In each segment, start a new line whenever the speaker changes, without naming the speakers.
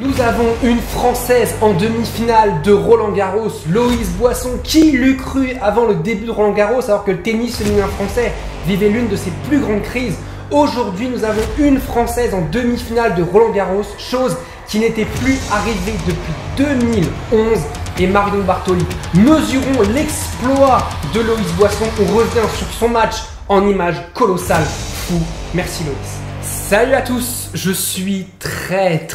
Nous avons une Française en demi-finale de Roland-Garros, Loïs Boisson. Qui l'eût cru avant le début de Roland-Garros, alors que le tennis féminin français vivait l'une de ses plus grandes crises. Aujourd'hui, nous avons une Française en demi-finale de Roland-Garros, chose qui n'était plus arrivée depuis 2011. Et Marion Bartoli. Mesurons l'exploit de Loïs Boisson. On revient sur son match en images colossales. Fou. Merci Loïs. Salut à tous, je suis très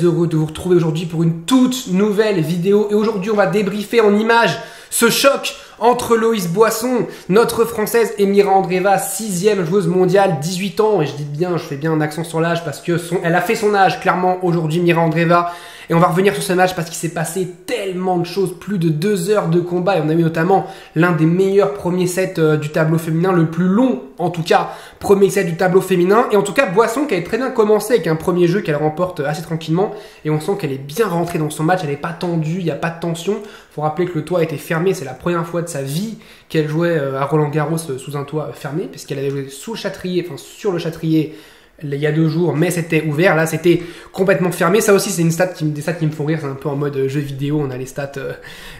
heureux de vous retrouver aujourd'hui pour une toute nouvelle vidéo. Et aujourd'hui, on va débriefer en images ce choc entre Loïs Boisson, notre Française, et Mira Andreeva, 6e joueuse mondiale, 18 ans. Et je dis bien, je fais bien un accent sur l'âge parce que elle a fait son âge, clairement, aujourd'hui, Mira Andreeva. Et on va revenir sur ce match parce qu'il s'est passé tellement de choses, plus de 2 heures de combat. Et on a eu notamment l'un des meilleurs premiers sets du tableau féminin, le plus long, en tout cas, premier set du tableau féminin. Et en tout cas, Boisson qui avait très bien commencé avec un premier jeu qu'elle remporte assez tranquillement. Et on sent qu'elle est bien rentrée dans son match, elle n'est pas tendue, il n'y a pas de tension. Il faut rappeler que le toit était fermé, c'est la première fois de sa vie qu'elle jouait à Roland-Garros sous un toit fermé, puisqu'elle avait joué sous le Châtrier, enfin sur le Châtrier, il y a 2 jours, mais c'était ouvert. Là, c'était complètement fermé. Ça aussi, c'est des stats qui me font rire. C'est un peu en mode jeu vidéo. On a les stats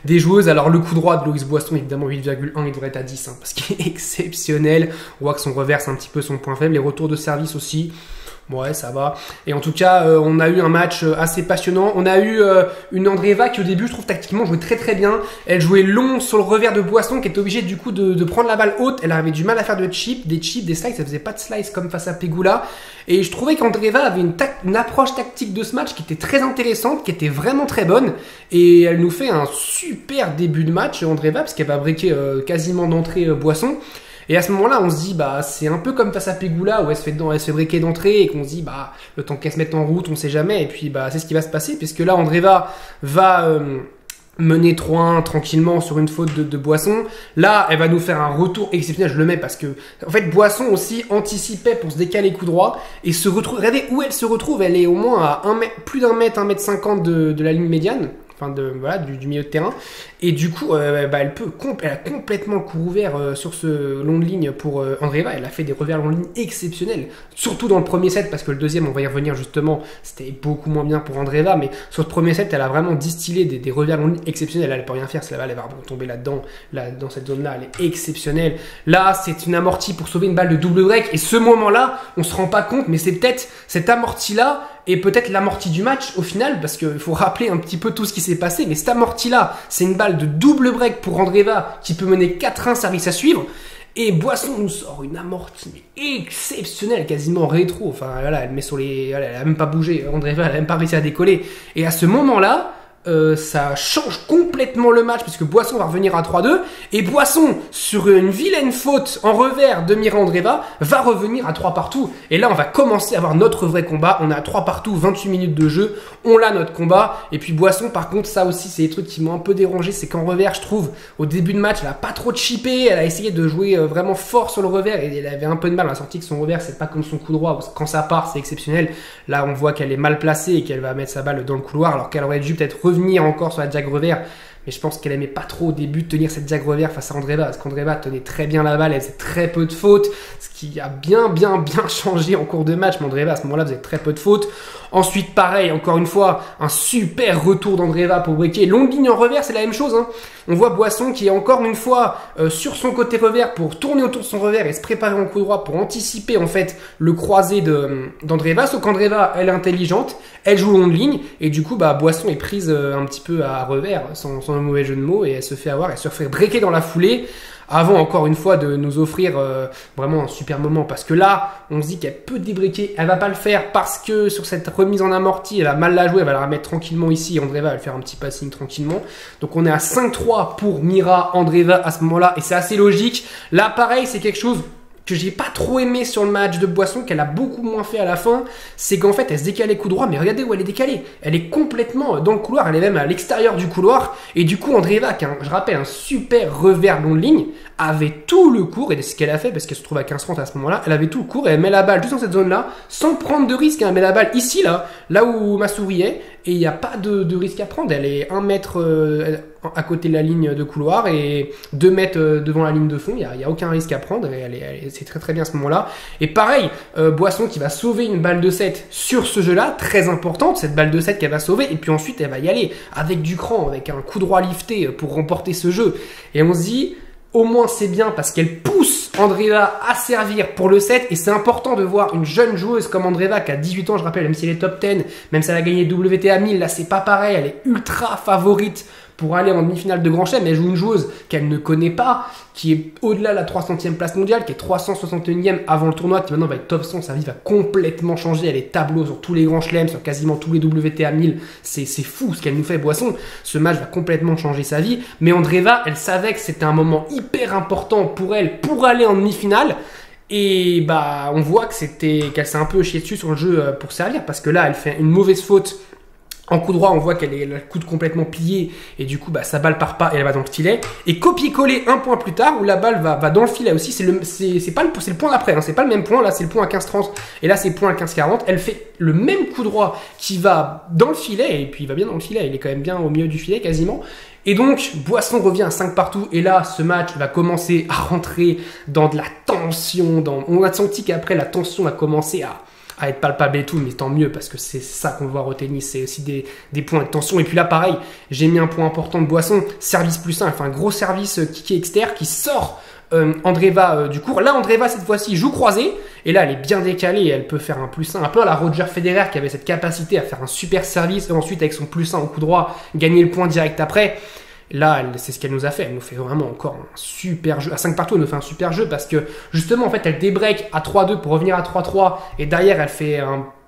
des joueuses. Alors, le coup droit de Loïs Boisson, évidemment, 8,1, il devrait être à 10, parce qu'il est exceptionnel. On voit que son revers, c'est un petit peu son point faible. Les retours de service aussi. Ouais, ça va. Et en tout cas, on a eu un match assez passionnant. On a eu une Andreeva qui, au début, je trouve tactiquement, jouait très bien. Elle jouait long sur le revers de Boisson, qui était obligée du coup de prendre la balle haute. Elle avait du mal à faire des chips, des slices. Elle faisait pas de slice comme face à Pegula. Et je trouvais qu'Andreeva avait une approche tactique de ce match qui était très intéressante, qui était vraiment très bonne. Et elle nous fait un super début de match, Andreeva, parce qu'elle va breaker quasiment d'entrée Boisson. Et à ce moment-là, on se dit, bah, c'est un peu comme face à Pegula, où elle se fait breaker d'entrée, et qu'on se dit, bah, le temps qu'elle se mette en route, on sait jamais. Et puis, bah, c'est ce qui va se passer, puisque là, Andreeva va mener 3-1 tranquillement sur une faute de Boisson. Là, elle va nous faire un retour exceptionnel, je le mets parce que, en fait, Boisson aussi anticipait pour se décaler coup droit, et se retrouve, regardez où elle se retrouve, elle est au moins à plus d'1 mètre, 1,50 m de la ligne médiane. Enfin voilà, du milieu de terrain, et du coup bah, elle a complètement le cours ouvert sur ce long de ligne pour Andreeva. Elle a fait des revers long de ligne exceptionnels, surtout dans le premier set, parce que le deuxième, on va y revenir justement, c'était beaucoup moins bien pour Andreeva, mais sur le premier set, elle a vraiment distillé des revers long de ligne exceptionnels. Elle peut rien faire, si la balle elle va tomber là-dedans, dans cette zone-là, elle est exceptionnelle. Là, c'est une amortie pour sauver une balle de double break, et ce moment-là, on se rend pas compte, mais c'est peut-être cette amortie-là et peut-être l'amortie du match au final, parce qu'il faut rappeler un petit peu tout ce qui s'est passé. Mais cette amortie-là, c'est une balle de double break pour Andreeva qui peut mener 4-1, service à suivre. Et Boisson nous sort une amortie exceptionnelle, quasiment rétro. Enfin voilà, elle met sur les, elle a même pas bougé. Andreeva, elle a même pas réussi à décoller. Et à ce moment-là, ça change complètement le match, puisque Boisson va revenir à 3-2, et Boisson, sur une vilaine faute en revers de Mira Andreeva, va revenir à 3 partout. Et là, on va commencer à avoir notre vrai combat. On est à 3 partout, 28 minutes de jeu, on l'a notre combat. Et puis Boisson, par contre, ça aussi, c'est des trucs qui m'ont un peu dérangé, c'est qu'en revers, je trouve, au début de match, elle a pas trop chippé, elle a essayé de jouer vraiment fort sur le revers, et elle avait un peu de mal. On a senti que son revers, c'est pas comme son coup droit, quand ça part, c'est exceptionnel. Là, on voit qu'elle est mal placée et qu'elle va mettre sa balle dans le couloir, alors qu'elle aurait dû peut-être revenir encore sur la jag revers, mais je pense qu'elle aimait pas trop au début de tenir cette jag revers face à Andreeva, parce qu'Andreeva tenait très bien la balle, elle faisait très peu de fautes, ce qui a bien changé en cours de match. Mais Andreeva à ce moment-là faisait très peu de fautes. Ensuite, pareil, encore une fois, un super retour d'Andreeva pour breaker. Longue ligne en revers, c'est la même chose, hein. On voit Boisson qui est encore une fois sur son côté revers pour tourner autour de son revers et se préparer en coup droit pour anticiper en fait le croisé d'Andreeva. Sauf qu'Andreeva, elle est intelligente, elle joue longue ligne, et du coup, bah, Boisson est prise un petit peu à revers, sans un mauvais jeu de mots, et elle se fait avoir, elle se fait breaker dans la foulée, avant encore une fois de nous offrir vraiment un super moment, parce que là on se dit qu'elle peut débreaker, elle va pas le faire parce que sur cette remise en amorti elle va mal la jouer, elle va la remettre tranquillement ici, Andreeva va faire un petit passing tranquillement. Donc on est à 5-3 pour Mira Andreeva à ce moment là, et c'est assez logique. Là pareil, c'est quelque chose que j'ai pas trop aimé sur le match de Boisson, qu'elle a beaucoup moins fait à la fin, c'est qu'en fait elle se décalait coup droit, mais regardez où elle est décalée, elle est complètement dans le couloir, elle est même à l'extérieur du couloir, et du coup Andreeva, qui a, je rappelle, un super revers long de ligne, avait tout le cours, et c'est ce qu'elle a fait, parce qu'elle se trouve à 15-30 à ce moment-là, elle avait tout le cours, et elle met la balle juste dans cette zone-là, sans prendre de risque, elle met la balle ici, là où ma souris est, et il n'y a pas de risque à prendre, elle est 1 mètre... à côté de la ligne de couloir et 2 mètres devant la ligne de fond. Il n'y a aucun risque à prendre et c'est très très bien à ce moment-là. Et pareil, Boisson qui va sauver une balle de 7 sur ce jeu-là, très importante, cette balle de 7 qu'elle va sauver. Et puis ensuite, elle va y aller avec du cran, avec un coup droit lifté pour remporter ce jeu. Et on se dit, au moins c'est bien parce qu'elle pousse Andreeva à servir pour le 7 et c'est important de voir une jeune joueuse comme Andreeva qui a 18 ans, je rappelle, même si elle est top 10, même si elle a gagné WTA 1000, là c'est pas pareil, elle est ultra favorite pour aller en demi-finale de Grand Chelem, mais elle joue une joueuse qu'elle ne connaît pas, qui est au-delà de la 300e place mondiale, qui est 361e avant le tournoi, qui maintenant va être top 100, sa vie va complètement changer, elle est tableau sur tous les Grands Chelems, sur quasiment tous les WTA 1000, c'est fou ce qu'elle nous fait, Boisson, ce match va complètement changer sa vie, mais Andreeva, elle savait que c'était un moment hyper important pour elle, pour aller en demi-finale, et bah on voit qu'elle s'est un peu chiée dessus sur le jeu pour servir, parce que là, elle fait une mauvaise faute. En coup droit, on voit qu'elle est le coude complètement plié et du coup, bah, sa balle part pas et elle va dans le filet. Et copier-coller un point plus tard où la balle va dans le filet aussi. C'est le point d'après, hein. C'est pas le même point. Là, c'est le point à 15-30 et là, c'est le point à 15-40. Elle fait le même coup droit qui va dans le filet et puis il va bien dans le filet. Il est quand même bien au milieu du filet quasiment. Et donc, Boisson revient à 5 partout. Et là, ce match va commencer à rentrer dans de la tension. On a senti qu'après, la tension a commencé à être palpable et tout, mais tant mieux parce que c'est ça qu'on veut voir au tennis, c'est aussi des points de tension. Et puis là, pareil, j'ai mis un point important de Boisson, service plus 1, elle fait un gros service kické externe qui sort Andreeva du cours. Là, Andreeva, cette fois-ci, joue croisé, et là, elle est bien décalée, et elle peut faire un plus 1, un peu à la Roger Federer qui avait cette capacité à faire un super service, et ensuite, avec son plus 1 au coup droit, gagner le point direct après. Là, c'est ce qu'elle nous a fait. Elle nous fait vraiment encore un super jeu. À 5 partout, elle nous fait un super jeu parce que justement, en fait, elle débreak à 3-2 pour revenir à 3-3 et derrière, elle fait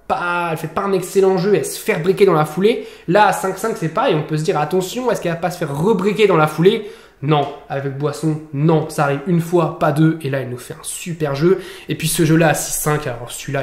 pas un excellent jeu, elle se fait breaker dans la foulée. Là, à 5-5, c'est pareil. On peut se dire, attention, est-ce qu'elle va pas se faire rebreaker dans la foulée? Non, avec Boisson, non, ça arrive une fois, pas deux, et là il nous fait un super jeu. Et puis ce jeu-là à 6-5, alors celui-là,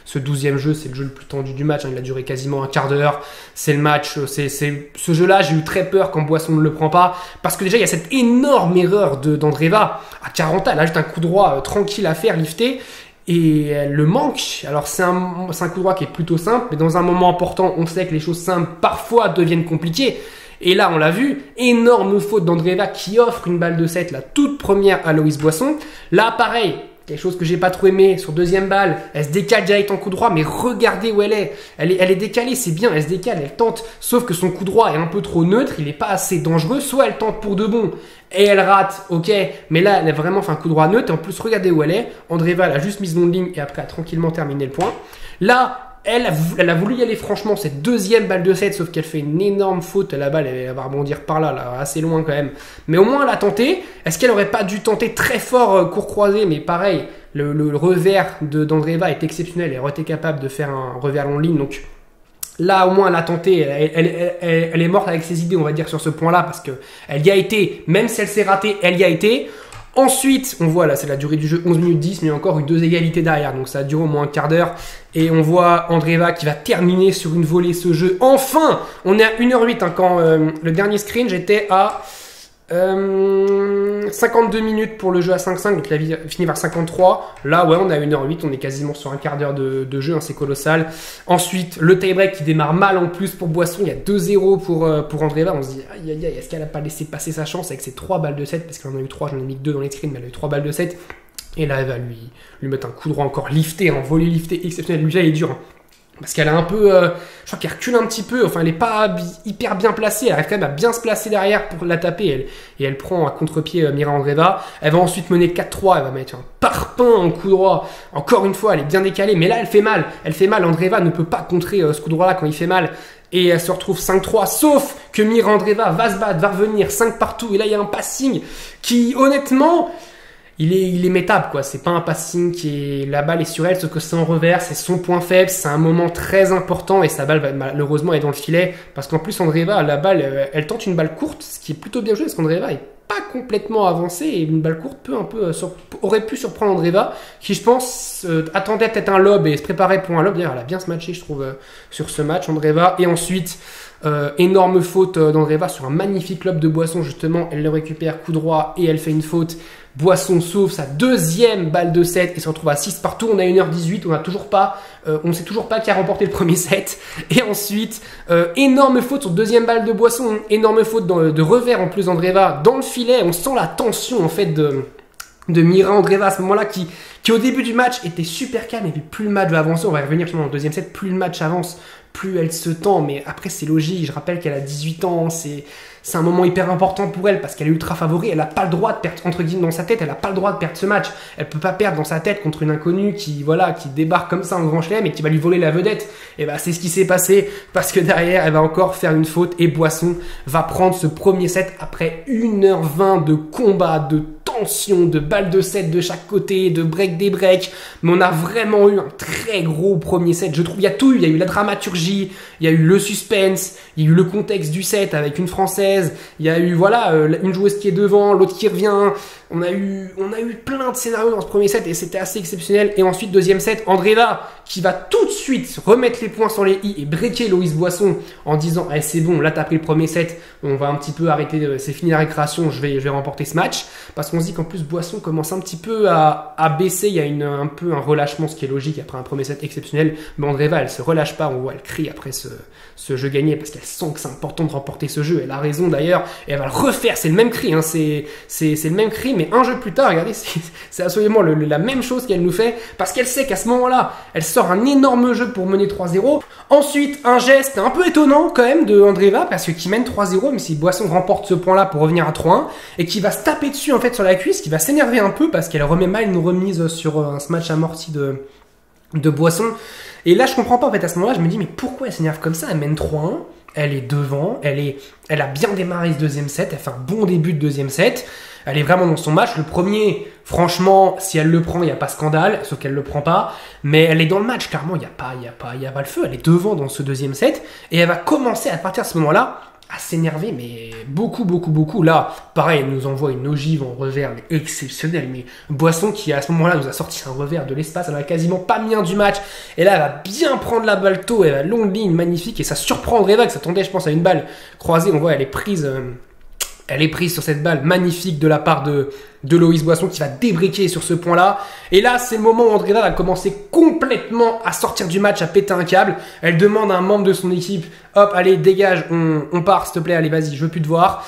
ce 12e jeu, c'est le jeu le plus tendu du match, hein, il a duré quasiment un quart d'heure. C'est le match, ce jeu-là, j'ai eu très peur quand Boisson ne le prend pas, parce que déjà il y a cette énorme erreur d'Andreeva à 40 ans, elle a juste un coup droit tranquille à faire, lifté. Et elle le manque. Alors c'est un coup droit qui est plutôt simple, mais dans un moment important, on sait que les choses simples parfois deviennent compliquées. Et là, on l'a vu, énorme faute d'Andreeva qui offre une balle de 7, la toute première à Loïs Boisson. Là, pareil, quelque chose que j'ai pas trop aimé, sur deuxième balle, elle se décale direct en coup droit, mais regardez où elle est. Elle est décalée, c'est bien, elle se décale, elle tente, sauf que son coup droit est un peu trop neutre, il est pas assez dangereux, soit elle tente pour de bon, et elle rate, ok, mais là, elle a vraiment fait un coup droit neutre, et en plus, regardez où elle est. Andreeva, elle a juste mise longue ligne, et après, a tranquillement terminé le point. Là, elle a voulu y aller franchement, cette deuxième balle de 7, sauf qu'elle fait une énorme faute. La balle, elle va rebondir par là, assez loin quand même. Mais au moins, elle a tenté. Est-ce qu'elle aurait pas dû tenter très fort court croisé? Mais pareil, le revers d'Andreeva est exceptionnel. Elle aurait été capable de faire un revers long ligne. Donc là, au moins, elle a tenté. Elle est morte avec ses idées, on va dire, sur ce point-là. Parce qu'elle y a été. Même si elle s'est ratée, elle y a été. Ensuite, on voit là, c'est la durée du jeu 11 minutes 10, mais il y a encore eu 2 égalités derrière, donc ça a duré au moins un quart d'heure. Et on voit Andreeva qui va terminer sur une volée ce jeu. Enfin, on est à 1h08, hein, quand le dernier screen, j'étais à 52 minutes pour le jeu à 5-5, donc il a fini vers 53. Là, ouais, on est à 1h08, on est quasiment sur un quart d'heure de jeu, hein, c'est colossal. Ensuite, le tie-break qui démarre mal en plus pour Boisson, il y a 2-0 pour Andreeva. On se dit, aïe aïe aïe, est-ce qu'elle n'a pas laissé passer sa chance avec ses 3 balles de 7, parce qu'elle en a eu 3, j'en ai mis que 2 dans les screens, mais elle a eu 3 balles de 7. Et là, elle va lui mettre un coup droit encore lifté, en volée lifté exceptionnel. Lui, là, il est dur, hein. Parce qu'elle a un peu, je crois qu'elle recule un petit peu, enfin elle n'est pas hyper bien placée, elle arrive quand même à bien se placer derrière pour la taper, et elle prend à contre-pied Mira Andreeva. Elle va ensuite mener 4-3, elle va mettre un parpaing en coup droit, encore une fois elle est bien décalée, mais là elle fait mal, Andreeva ne peut pas contrer ce coup droit là quand il fait mal, et elle se retrouve 5-3, sauf que Mira Andreeva va se battre, va revenir 5 partout, et là il y a un passing qui honnêtement... Il est métable, quoi. C'est pas un passing qui est... La balle est sur elle, sauf que c'est en revers, c'est son point faible, c'est un moment très important et sa balle va malheureusement est dans le filet. Parce qu'en plus, Andreeva, la balle, elle tente une balle courte, ce qui est plutôt bien joué parce qu'Andreeva est pas complètement avancée et une balle courte aurait pu surprendre Andreeva, qui je pense attendait peut-être un lob et se préparait pour un lob. D'ailleurs, elle a bien se matché, je trouve, sur ce match, Andreeva. Et ensuite, Énorme faute d'Andreeva sur un magnifique lob de Boisson, justement. Elle le récupère, coup droit, et elle fait une faute. Boisson sauve sa deuxième balle de set et se retrouve à 6 partout. On a 1h18, on ne sait toujours pas qui a remporté le premier set. Et ensuite, énorme faute sur deuxième balle de Boisson, énorme faute de revers en plus d'Andreeva dans le filet. On sent la tension en fait de Mira Andreeva à ce moment-là qui au début du match était super calme, et puis plus le match va avancer, on va y revenir justement dans le deuxième set, plus le match avance, plus elle se tend, mais après c'est logique, je rappelle qu'elle a 18 ans, c'est un moment hyper important pour elle parce qu'elle est ultra favori, elle n'a pas le droit de perdre, entre guillemets dans sa tête, elle n'a pas le droit de perdre ce match, elle peut pas perdre dans sa tête contre une inconnue qui débarque comme ça en grand chelem et qui va lui voler la vedette. Et bah c'est ce qui s'est passé parce que derrière elle va encore faire une faute et Boisson va prendre ce premier set après 1h20 de combat, de tension, de balles de set de chaque côté, de break des breaks, mais on a vraiment eu un très gros premier set, je trouve. Il y a tout eu, il y a eu la dramaturgie, il y a eu le suspense, il y a eu le contexte du set avec une Française, il y a eu une joueuse qui est devant, l'autre qui revient. On a eu plein de scénarios dans ce premier set et c'était assez exceptionnel. Et ensuite, deuxième set, Andreeva qui va tout de suite remettre les points sur les i et breaker Loïs Boisson en disant « c'est bon, là t'as pris le premier set, on va un petit peu arrêter, c'est fini la récréation, je vais remporter ce match. » Parce qu'on se dit qu'en plus Boisson commence un petit peu à baisser, il y a un peu un relâchement, ce qui est logique après un premier set exceptionnel. Mais Andreeva, elle se relâche pas, on voit, elle crie après ce jeu gagné parce qu'elle sent que c'est important de remporter ce jeu. Elle a raison d'ailleurs et elle va le refaire, c'est le même cri, hein, c'est le même cri, mais un jeu plus tard, regardez, c'est absolument la même chose qu'elle nous fait parce qu'elle sait qu'à ce moment-là, elle sort un énorme jeu pour mener 3-0. Ensuite, un geste un peu étonnant quand même de Andreeva parce que qui mène 3-0, mais si Boisson remporte ce point-là pour revenir à 3-1 et qui va se taper dessus en fait sur la cuisse, qui va s'énerver un peu parce qu'elle remet mal une remise sur ce match amorti de Boisson. Et là, je comprends pas en fait à ce moment-là, je me dis mais pourquoi elle s'énerve comme ça? Elle mène 3-1. Elle est devant, elle a bien démarré ce deuxième set, elle fait un bon début de deuxième set, elle est vraiment dans son match. Le premier, franchement, si elle le prend, il n'y a pas scandale, sauf qu'elle le prend pas, mais elle est dans le match, clairement, il n'y a pas le feu, elle est devant dans ce deuxième set, et elle va commencer à partir de ce moment-là à s'énerver, mais beaucoup. Là, pareil, elle nous envoie une ogive en revers, mais exceptionnelle. Mais Boisson qui, à ce moment-là, nous a sorti un revers de l'espace, elle n'a quasiment pas mis un du match. Et là, elle va bien prendre la balle tôt, elle a longue ligne, magnifique, et ça surprend Andreeva, que ça tendait, je pense, à une balle croisée. On voit, elle est prise sur cette balle magnifique de la part de Loïs Boisson qui va débriquer sur ce point-là. Et là, c'est le moment où Andreeva va commencer complètement à sortir du match, à péter un câble. Elle demande à un membre de son équipe, hop, allez, dégage, on part, s'il te plaît, allez, vas-y, je veux plus te voir.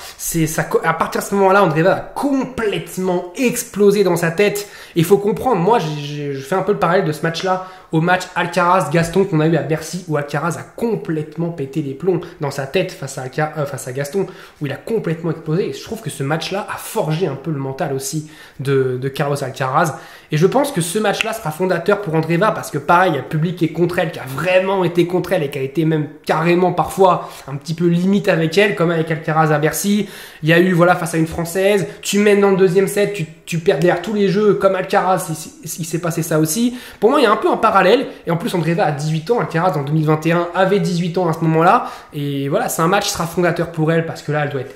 À partir de ce moment-là, Andreeva va complètement exploser dans sa tête. Il faut comprendre, moi, je fais un peu le parallèle de ce match-là au match Alcaraz-Gaston qu'on a eu à Bercy, où Alcaraz a complètement pété les plombs dans sa tête face à Gaston, où il a complètement explosé. Et je trouve que ce match-là a forgé un peu le mental aussi de Carlos Alcaraz. Et je pense que ce match-là sera fondateur pour Andreeva parce que pareil, il y a le public qui est contre elle, qui a vraiment été contre elle et qui a été même carrément parfois un petit peu limite avec elle, comme avec Alcaraz à Bercy. Il y a eu, face à une Française, tu mènes dans le deuxième set, tu perds derrière tous les jeux, comme Alcaraz, il s'est passé ça aussi. Pour moi, il y a un peu un parallèle. Et en plus, Andreeva a 18 ans, Alcaraz en 2021 avait 18 ans à ce moment-là. Et voilà, c'est un match qui sera fondateur pour elle parce que là, elle doit être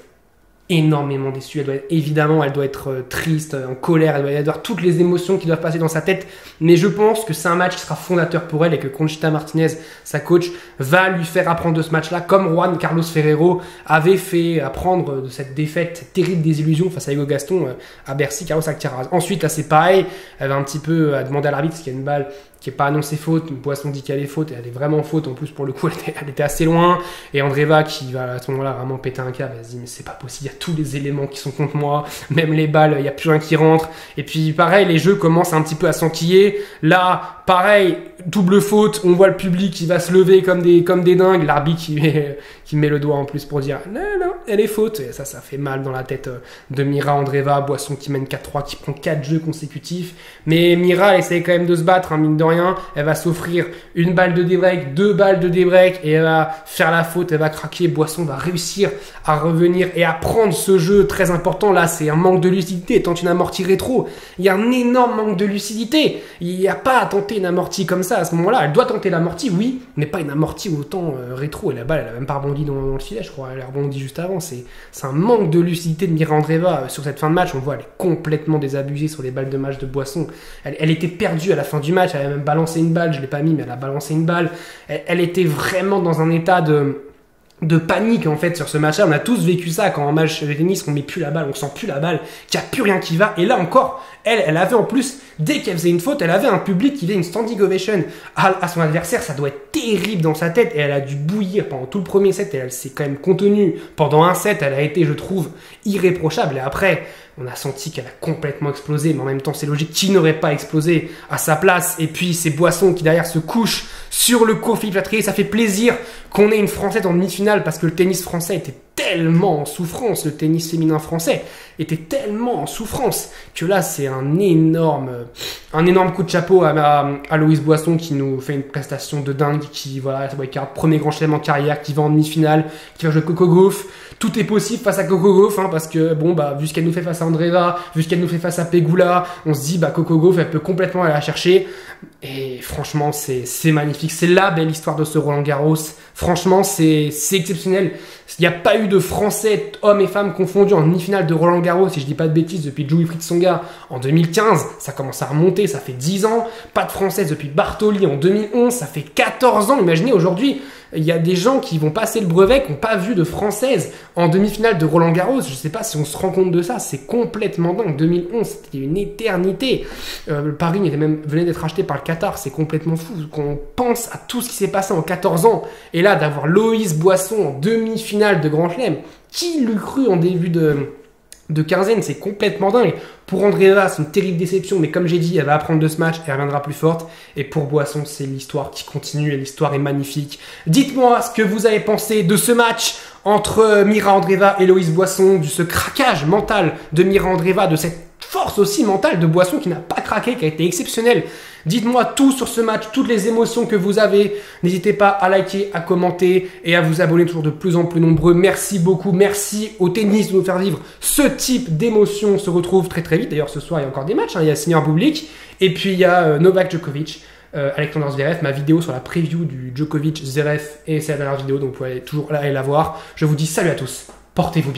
énormément déçue, elle doit être triste, en colère, elle doit y avoir toutes les émotions qui doivent passer dans sa tête, mais je pense que c'est un match qui sera fondateur pour elle et que Conchita Martinez, sa coach, va lui faire apprendre de ce match-là, comme Juan Carlos Ferrero avait fait apprendre de cette défaite, cette terrible désillusion face à Hugo Gaston à Bercy, Carlos Alcaraz. Ensuite, là c'est pareil, elle va un petit peu demander à l'arbitre parce qu'il y a une balle qui n'est pas annoncée faute, Boisson dit qu'elle est faute, et elle est vraiment faute, en plus pour le coup elle était assez loin, et Andreeva qui va à ce moment-là vraiment péter un câble, elle se dit mais c'est pas possible, il y a tous les éléments qui sont contre moi, même les balles, il n'y a plus rien qui rentre, et puis pareil, les jeux commencent un petit peu à s'enquiller, là pareil, double faute, on voit le public qui va se lever comme des dingues, l'arbitre qui met le doigt en plus pour dire non, elle est faute, et ça fait mal dans la tête de Mira Andreeva, Boisson qui mène 4-3, qui prend 4 jeux consécutifs, mais Mira elle essaie quand même de se battre, mine de rien, elle va s'offrir une balle de débreak, 2 balles de débreak, et elle va faire la faute, elle va craquer, Boisson va réussir à revenir et à prendre ce jeu très important, là c'est un manque de lucidité, tant une amortie rétro, il y a un énorme manque de lucidité, il n'y a pas à tenter une amortie comme ça à ce moment-là, elle doit tenter l'amortie, oui, mais pas une amortie autant rétro, et la balle elle a même pas rebondi dans le filet, je crois, elle a rebondi juste avant, c'est un manque de lucidité de Mira Andreeva sur cette fin de match, on voit elle est complètement désabusée sur les balles de match de Boisson, elle était perdue à la fin du match, elle a même balancé une balle, je l'ai pas mis mais elle a balancé une balle, elle était vraiment dans un état de panique en fait sur ce match-là. On a tous vécu ça quand en match de tennis on met plus la balle, on sent plus la balle, qu'il n'y a plus rien qui va. Et là encore, elle avait en plus, dès qu'elle faisait une faute, elle avait un public qui faisait une standing ovation à son adversaire. Ça doit être terrible dans sa tête et elle a dû bouillir pendant tout le premier set et elle s'est quand même contenue. Pendant un set, elle a été, je trouve, irréprochable. Et après, on a senti qu'elle a complètement explosé, mais en même temps, c'est logique, qui n'aurait pas explosé à sa place. Et puis, ces Boisson qui derrière se couchent sur le court Philippe Chatrier. Ça fait plaisir qu'on ait une Française en demi-finale parce que le tennis français était tellement en souffrance, le tennis féminin français était tellement en souffrance que là, c'est un énorme coup de chapeau à Loïs Boisson qui nous fait une prestation de dingue, qui premier grand chelem en carrière, qui va en demi-finale, qui va jouer Coco Gauff. Tout est possible face à Coco Gauff, parce que vu ce qu'elle nous fait face à Andreeva, vu ce qu'elle nous fait face à Pegula, on se dit Coco Gauff, elle peut complètement aller la chercher. Et franchement, c'est magnifique. C'est la belle histoire de ce Roland Garros. Franchement, c'est exceptionnel. Il n'y a pas eu de Français, hommes et femmes confondus en demi-finale de Roland Garros, si je dis pas de bêtises, depuis Louis-Wilfried Tsonga en 2015. Ça commence à remonter, ça fait 10 ans. Pas de Française depuis Bartoli en 2011, ça fait 14 ans. Imaginez aujourd'hui, il y a des gens qui vont passer le brevet, qui n'ont pas vu de Française en demi-finale de Roland Garros. Je ne sais pas si on se rend compte de ça, c'est complètement dingue. 2011, c'était une éternité. Paris venait d'être acheté par le Qatar, c'est complètement fou. Qu'on pense à tout ce qui s'est passé en 14 ans, et là d'avoir Loïs Boisson en demi-finale de Grand Chelem, qui l'eût cru en début de quinzaine, c'est complètement dingue. Pour Andreeva, c'est une terrible déception, mais comme j'ai dit, elle va apprendre de ce match et elle reviendra plus forte. Et pour Boisson, c'est l'histoire qui continue et l'histoire est magnifique. Dites-moi ce que vous avez pensé de ce match entre Mira Andreeva et Loïs Boisson, de ce craquage mental de Mira Andreeva, de cette force aussi mentale de Boisson qui n'a pas craqué, qui a été exceptionnelle. Dites-moi tout sur ce match, toutes les émotions que vous avez. N'hésitez pas à liker, à commenter et à vous abonner, toujours de plus en plus nombreux. Merci beaucoup, merci au tennis de nous faire vivre ce type d'émotions. On se retrouve très très vite. D'ailleurs, ce soir, il y a encore des matchs. Il y a Sinner Bublik et puis il y a Novak Djokovic, Alexander Zverev. Ma vidéo sur la preview du Djokovic Zverev et c'est la dernière vidéo, donc vous pouvez toujours aller la voir. Je vous dis salut à tous, portez-vous bien.